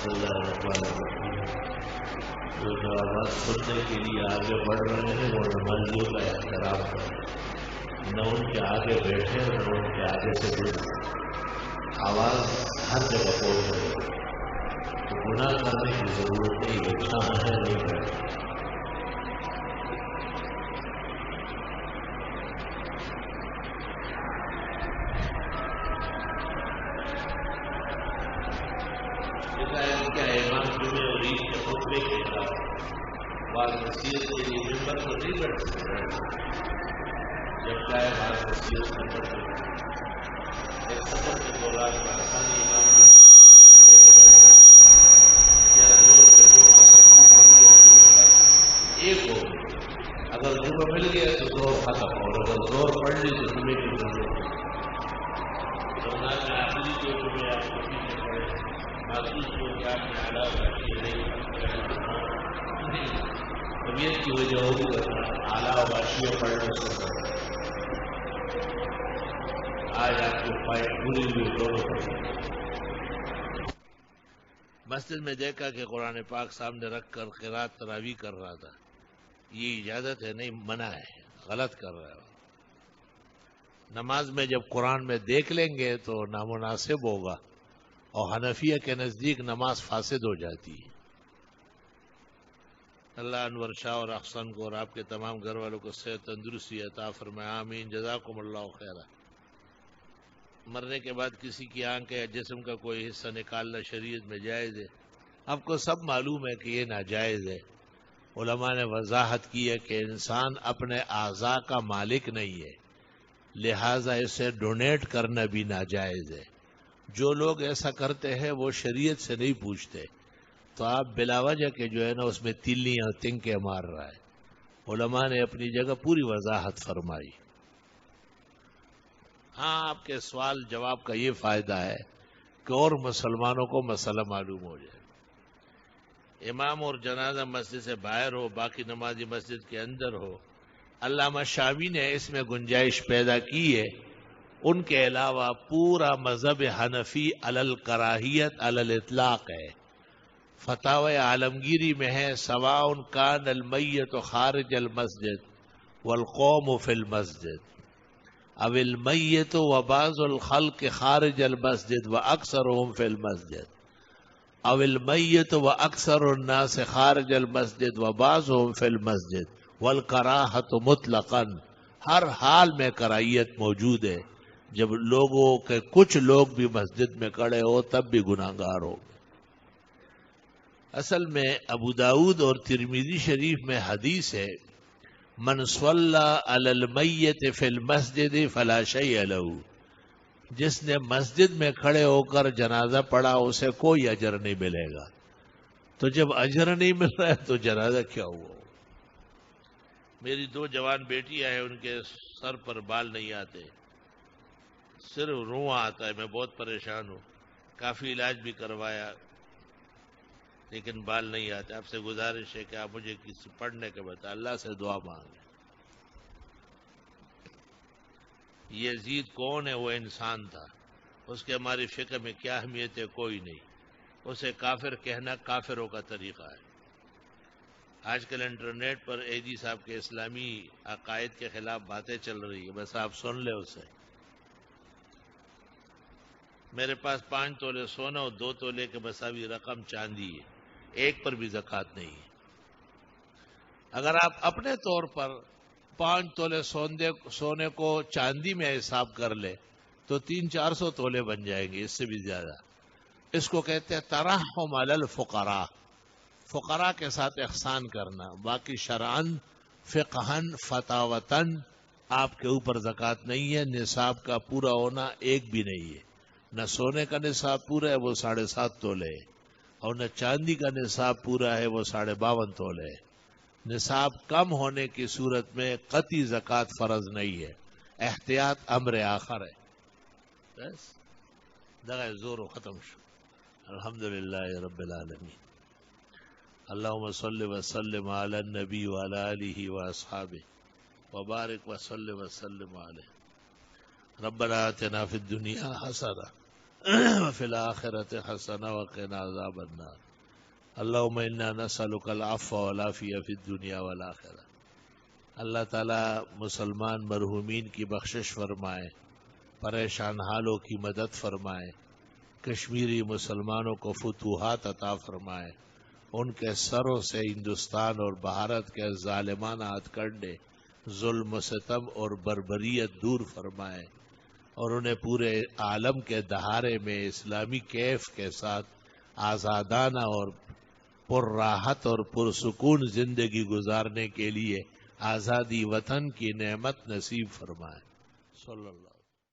بسم اللہ الرحمن الرحیم. جو جوابات سننے کے لیے آگے بڑھ رہے ہیں وہ نمازیوں کا احترام کریں، نہ ان کے آگے بیٹھے نہ ان کے آگے سے گزرے. آواز ہر جگہ پہنچ رہی ہے تو گناہ کرنے کی ضرورت نہیں ہے، جہاں ہے نہیں بیٹھے. کیا امام جمعے اور عید کے خطبے کے خلاف بعض نصیحت کے لیے ممبر پر نہیں بیٹھ سکتے؟ جب چاہے بعض نصیحت ممبر پر ایک سفر کے دوران آسانی امام ایک ہو، اگر جمعہ مل گیا تو زور ختم، اور اگر زور پڑ لی تو جمعے کی ضرورت ہے. آخری جو جمعے آپ کو پیچھے پڑے محسوس ہو کہ آپ نے اعلیٰ باشی نہیں، طبیعت کی وجہ ہوگی کرنا اعلیٰ باشیاں پڑھنے سے آج آپ کو فائٹ پوری ہوئی دونوں پر. مسجد میں دیکھا کہ قرآن پاک سامنے رکھ کر قرات تراویح کر رہا تھا. یہ اجازت ہے نہیں، منع ہے، غلط کر رہا ہے. نماز میں جب قرآن میں دیکھ لیں گے تو نامناسب ہوگا، اور حنفیہ کے نزدیک نماز فاسد ہو جاتی ہے. اللہ انور شاہ اور احسن کو اور آپ کے تمام گھر والوں کو صحت تندرستی عطا فرمائے، آمین. جزاکم اللہ خیرا. مرنے کے بعد کسی کی آنکھ یا جسم کا کوئی حصہ نکالنا شریعت میں جائز ہے؟ آپ کو سب معلوم ہے کہ یہ ناجائز ہے. علماء نے وضاحت کی ہے کہ انسان اپنے اعضاء کا مالک نہیں ہے، لہٰذا اسے ڈونیٹ کرنا بھی ناجائز ہے. جو لوگ ایسا کرتے ہیں وہ شریعت سے نہیں پوچھتے، تو آپ بلا وجہ کے جو ہے نا اس میں تلیاں تنکے مار رہا ہے. علماء نے اپنی جگہ پوری وضاحت فرمائی. ہاں، آپ کے سوال جواب کا یہ فائدہ ہے کہ اور مسلمانوں کو مسئلہ معلوم ہو جائے. امام اور جنازہ مسجد سے باہر ہو، باقی نمازی مسجد کے اندر ہو. علامہ شامی نے اس میں گنجائش پیدا کی ہے. ان کے علاوہ پورا مذہب حنفی علی الکراہیت علی الاطلاق ہے. فتاوی عالمگیری میں ہے سواء کان المیت خارج المسجد والقوم فی المسجد او المیت و بعض الخلق خارج المسجد و اکثرهم فی المسجد او المیت و اکثر الناس خارج المسجد و بعضهم فی المسجد والکراہۃ مطلقا. ہر حال میں کراہیت موجود ہے. جب لوگوں کے کچھ لوگ بھی مسجد میں کھڑے ہو تب بھی گناہگار ہو. اصل میں ابو داؤد اور ترمذی شریف میں حدیث ہے، من صلی علی المیت فی المسجد فلا شیء له. جس نے مسجد میں کھڑے ہو کر جنازہ پڑھا اسے کوئی اجر نہیں ملے گا. تو جب اجر نہیں مل رہا ہے تو جنازہ کیا ہوا؟ میری 2 جوان بیٹیاں ہیں، ان کے سر پر بال نہیں آتے، صرف رواں آتا ہے. میں بہت پریشان ہوں، کافی علاج بھی کروایا لیکن بال نہیں آتے. آپ سے گزارش ہے کہ آپ مجھے کسی پڑھنے کے بتا، اللہ سے دعا مانگیں. یزید کون ہے؟ وہ انسان تھا، اس کے ہماری فقہ میں کیا اہمیت ہے؟ کوئی نہیں. اسے کافر کہنا کافروں کا طریقہ ہے. آج کل انٹرنیٹ پر ایجی صاحب کے اسلامی عقائد کے خلاف باتیں چل رہی ہے، بس آپ سن لیں اسے. میرے پاس 5 تولے سونا اور 2 تولے کے مساوی رقم چاندی ہے، ایک پر بھی زکوٰۃ نہیں ہے. اگر آپ اپنے طور پر 5 تولے سونے کو چاندی میں حساب کر لے تو 300-400 تولے بن جائیں گے، اس سے بھی زیادہ. اس کو کہتے ہیں ترحم علی الفقراء، فقراء کے ساتھ احسان کرنا. باقی شرعن فقہن فتاوتن آپ کے اوپر زکوٰۃ نہیں ہے. نصاب کا پورا ہونا ایک بھی نہیں ہے. نہ سونے کا نصاب پورا ہے، وہ 7.5 تولے ہے، اور نہ چاندی کا نصاب پورا ہے، وہ 52.5 تولے ہے. نصاب کم ہونے کی صورت میں قطعی زکوٰۃ فرض نہیں ہے. احتیاط امر آخر ہے. بس دغه زور ختم شو. الحمدللہ رب العالمین. اللہم صل وسلم علی النبی وعلی آلہ واصحابہ وبارک وسلم وسلم علیہ. ربنا آتنا فی الدنیا حسنہ وفی الآخرۃ حسنہ وقنا عذاب النار اللہم انا نسألک العفو والعافیہ فی الدنیا والآخرہ۔ اللہ تعالیٰ مسلمان مرحومین کی بخشش فرمائے، پریشان حالوں کی مدد فرمائے، کشمیری مسلمانوں کو فتوحات عطا فرمائے، ان کے سروں سے ہندوستان اور بھارت کے ظالمانہ ہتھ کنڈے، ظلم و ستم اور بربریت دور فرمائے، اور انہیں پورے عالم کے دہارے میں اسلامی کیف کے ساتھ آزادانہ اور پر راحت اور پرسکون زندگی گزارنے کے لیے آزادی وطن کی نعمت نصیب فرمائے۔ صلی اللہ